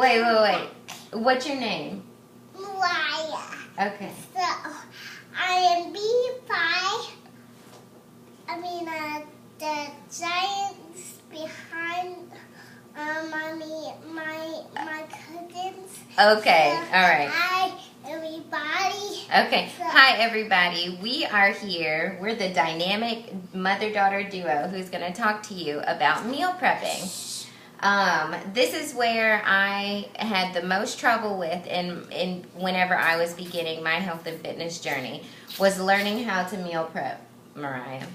Wait. What's your name? Mariah. Okay. So, I am B5. The giants behind my cousins. Okay, So, all right. Hi, everybody. Okay. Hi, everybody. We are here. We're the dynamic mother-daughter duo who's going to talk to you about meal prepping. This is where I had the most trouble with in whenever I was beginning my health and fitness journey, was learning how to meal prep, Mariah.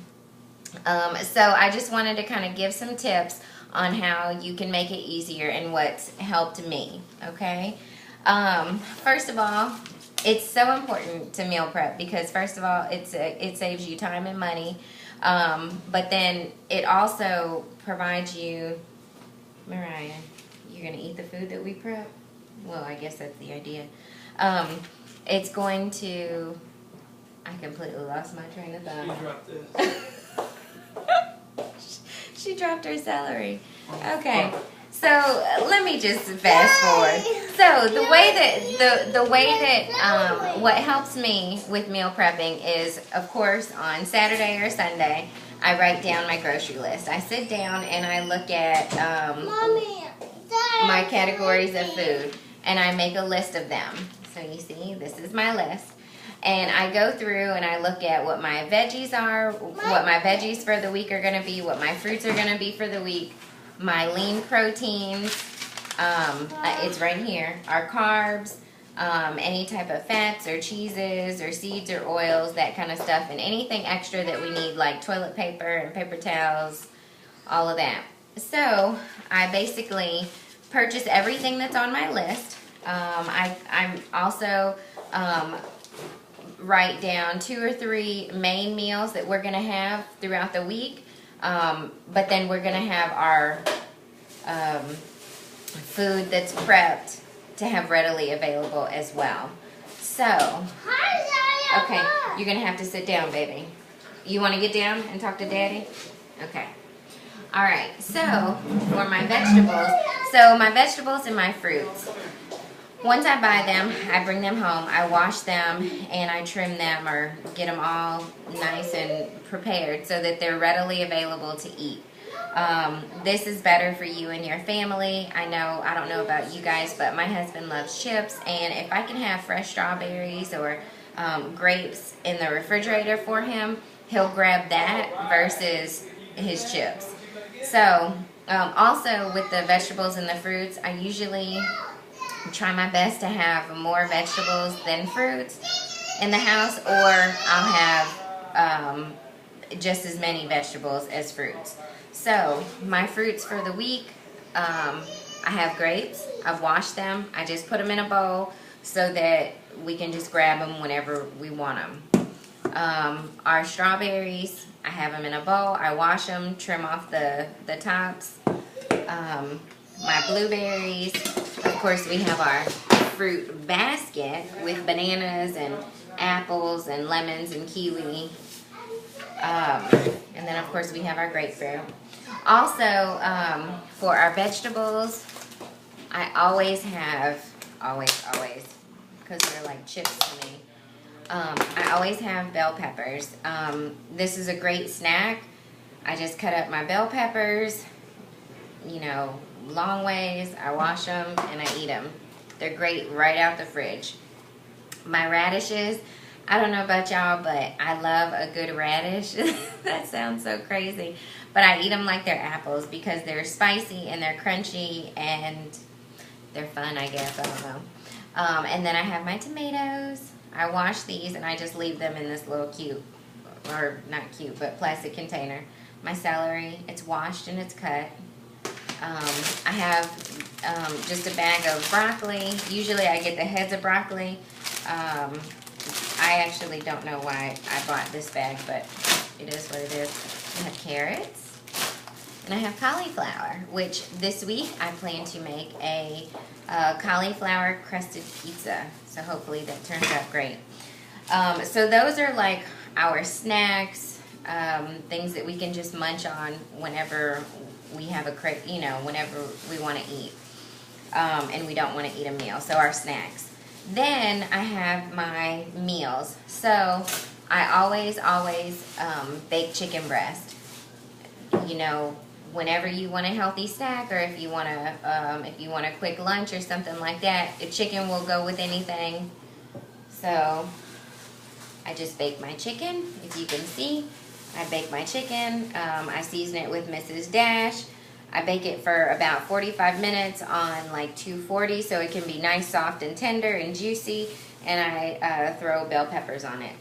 So I just wanted to kind of give some tips on how you can make it easier and what's helped me, okay? First of all, it's so important to meal prep because first of all, it saves you time and money, but then it also provides you, Mariah, you're going to eat the food that we prep? Well, I guess that's the idea. It's going to, I completely lost my train of thought. You dropped this. She dropped her celery. Okay, so let me just fast forward. So the way that what helps me with meal prepping is, of course, on Saturday or Sunday, I write down my grocery list. I sit down and I look at my categories of food, and I make a list of them. So you see, this is my list. And I go through and I look at what my veggies are, what my veggies for the week are going to be, what my fruits are going to be for the week, my lean proteins, it's right here, our carbs, any type of fats or cheeses or seeds or oils, that kind of stuff, and anything extra that we need like toilet paper and paper towels, all of that. So I basically purchase everything that's on my list. I'm also write down 2 or 3 main meals that we're going to have throughout the week, but then we're going to have our food that's prepped to have readily available as well. So, okay, you're going to have to sit down, baby. You want to get down and talk to Daddy? Okay. All right, so for my vegetables and my fruits. Once I buy them, I bring them home, I wash them, and I trim them or get them all nice and prepared so that they're readily available to eat. This is better for you and your family. I don't know about you guys, but my husband loves chips, and if I can have fresh strawberries or grapes in the refrigerator for him, he'll grab that versus his chips. So, also with the vegetables and the fruits, I usually try my best to have more vegetables than fruits in the house, or I'll have just as many vegetables as fruits. So my fruits for the week, I have grapes. I've washed them. I just put them in a bowl so that we can just grab them whenever we want them. Our strawberries, I have them in a bowl. I wash them, trim off the tops. My blueberries, of course, we have our fruit basket with bananas and apples and lemons and kiwi. And then, of course, we have our grapefruit. Also, for our vegetables, I always have, because they're like chips to me, I always have bell peppers. This is a great snack. I just cut up my bell peppers, long ways. I wash them and I eat them. They're great right out the fridge. My radishes, I don't know about y'all, but I love a good radish. That sounds so crazy, but I eat them like they're apples because they're spicy and they're crunchy and they're fun, I guess. I don't know. And then I have my tomatoes. I wash these and I just leave them in this little cute, or not cute, but plastic container. My celery, it's washed and it's cut. I have just a bag of broccoli. Usually I get the heads of broccoli. I actually don't know why I bought this bag, but it is what it is. I have carrots. And I have cauliflower, which this week I plan to make a cauliflower crusted pizza. So hopefully that turns out great. So those are like our snacks, things that we can just munch on whenever we have whenever we want to eat. and we don't want to eat a meal, so our snacks. Then I have my meals. So I always bake chicken breast. You know, whenever you want a healthy snack, or if you want a quick lunch or something like that, chicken will go with anything. So I just bake my chicken. If you can see, I bake my chicken. I season it with Mrs. Dash. I bake it for about 45 minutes on like 240, so it can be nice, soft, and tender and juicy. And I throw bell peppers on it.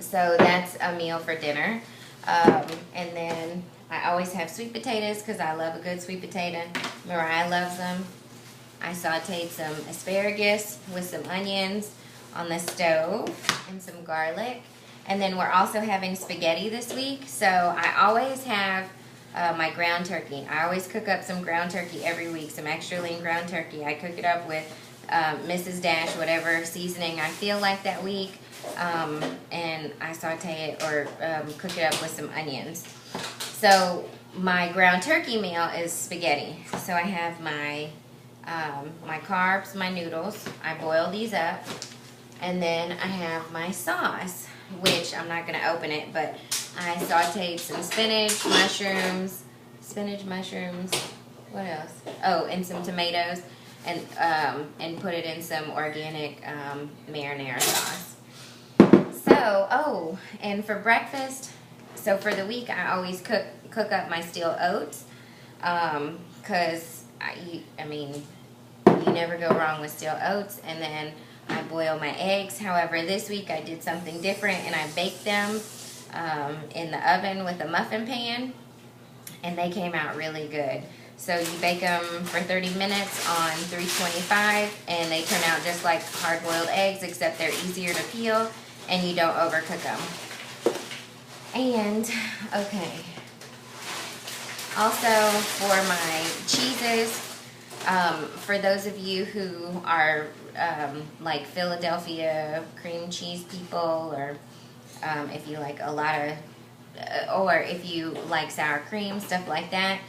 So that's a meal for dinner. And then I always have sweet potatoes because I love a good sweet potato. Mariah loves them. I sauteed some asparagus with some onions on the stove and some garlic. And then we're also having spaghetti this week. So I always have my ground turkey. I always cook up some ground turkey every week, some extra lean ground turkey. I cook it up with Mrs. Dash, whatever seasoning I feel like that week. And I saute it or cook it up with some onions. So my ground turkey meal is spaghetti. So I have my my carbs, my noodles. I boil these up. And then I have my sauce, which I'm not going to open it, but I sauteed some spinach, mushrooms, what else? Oh, and some tomatoes, and put it in some organic marinara sauce. So, oh, and for breakfast, so for the week, I always cook up my steel oats, because, I mean, you never go wrong with steel oats. And then I boil my eggs. However, this week I did something different, and I baked them in the oven with a muffin pan, and they came out really good. So you bake them for 30 minutes on 325, and they turn out just like hard-boiled eggs, except they're easier to peel, and you don't overcook them. And, okay, also for my cheeses, for those of you who are like Philadelphia cream cheese people, or if you like a lot of, or if you like sour cream, stuff like that,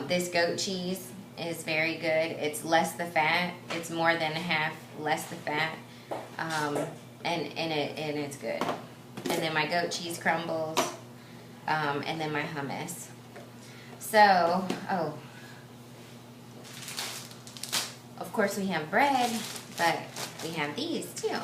this goat cheese is very good. It's less the fat. It's more than half less the fat, and it's good. And then my goat cheese crumbles, and then my hummus. So, oh, of course we have bread, but we have these too.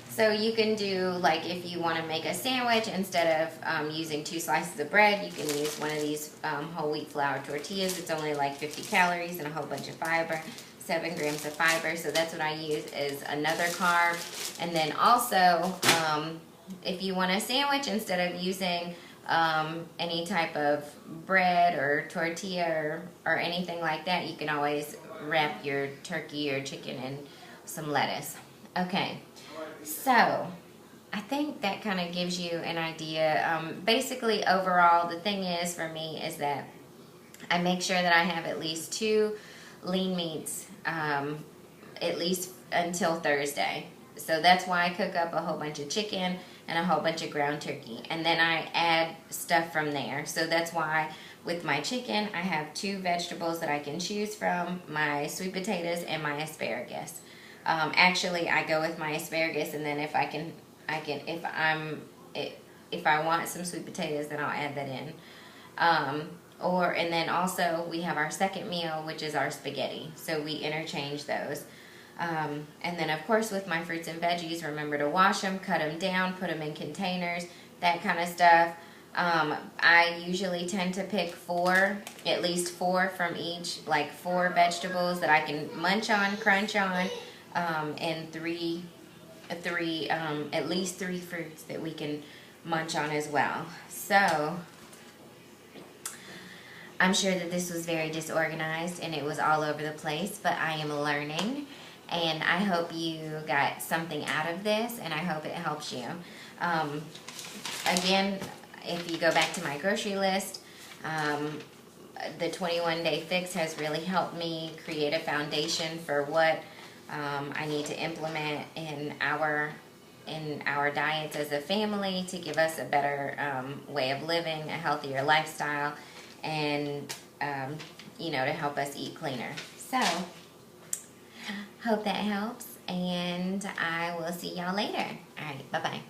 So you can do, like, if you want to make a sandwich, instead of using 2 slices of bread, you can use one of these whole wheat flour tortillas. It's only like 50 calories and a whole bunch of fiber, 7 grams of fiber. So that's what I use as another carb. And then also, if you want a sandwich, instead of using any type of bread or tortilla or anything like that, you can always wrap your turkey or chicken in some lettuce. Okay, so I think that kind of gives you an idea. Basically, overall, the thing is for me is that I make sure that I have at least 2 lean meats at least until Thursday. So that's why I cook up a whole bunch of chicken and a whole bunch of ground turkey, and then I add stuff from there. So that's why with my chicken, I have 2 vegetables that I can choose from, my sweet potatoes and my asparagus. Actually, I go with my asparagus, and then if I want some sweet potatoes, then I'll add that in. And then also we have our second meal, which is our spaghetti. So we interchange those. And then of course with my fruits and veggies, remember to wash them, cut them down, put them in containers, that kind of stuff. I usually tend to pick at least 4 from each, like 4 vegetables that I can munch on, crunch on, and at least 3 fruits that we can munch on as well. So I'm sure that this was very disorganized and it was all over the place, but I am learning, and I hope you got something out of this, and I hope it helps you. Again, if you go back to my grocery list, the 21-day fix has really helped me create a foundation for what I need to implement in our diets as a family to give us a better way of living, a healthier lifestyle, and to help us eat cleaner. So, hope that helps, and I will see y'all later. All right, bye-bye.